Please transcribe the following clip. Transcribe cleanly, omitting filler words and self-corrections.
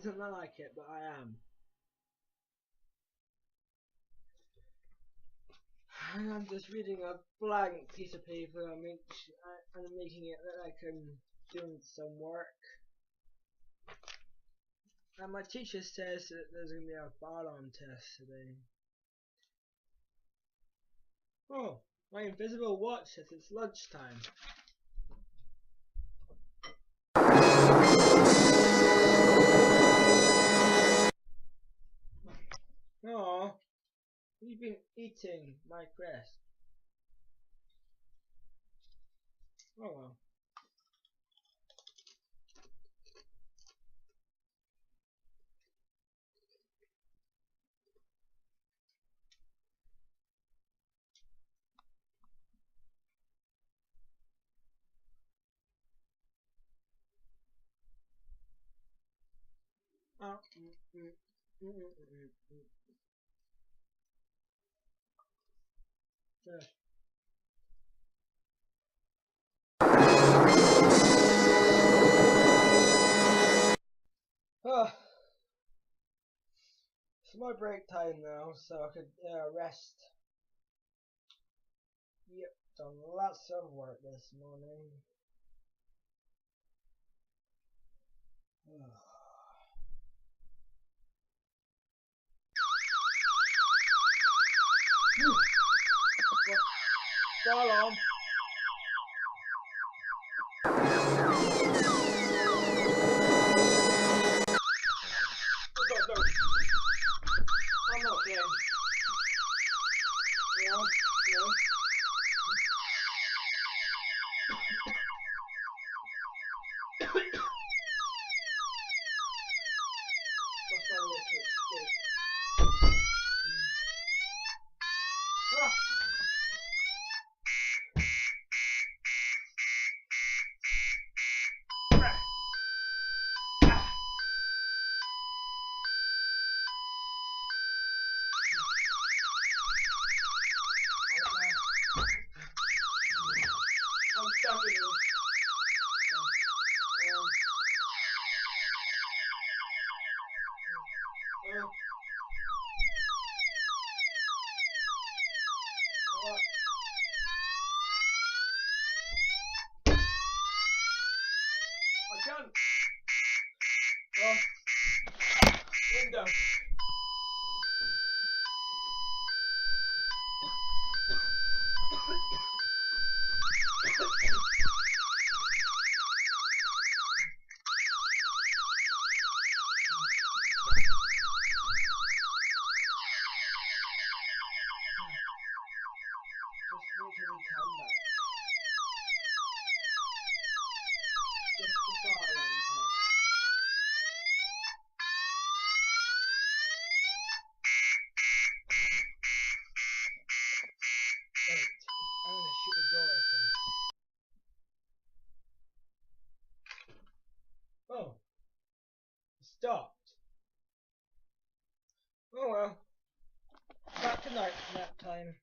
doesn't look like it, but I am. And I'm just reading a blank piece of paper. I'm making it look like I'm doing some work. And my teacher says that there's going to be a bar-alarm test today. Oh, my invisible watch says it's lunchtime. Oh, you've been eating my crest. Oh well. Oh, yeah. Oh, it's my break time now, so I could rest. Yep, done lots of work this morning. Alarm. No. I'm okay. No. I'm stuck in it. I can't. Window. Oh, stopped. Oh well. Back to nap time.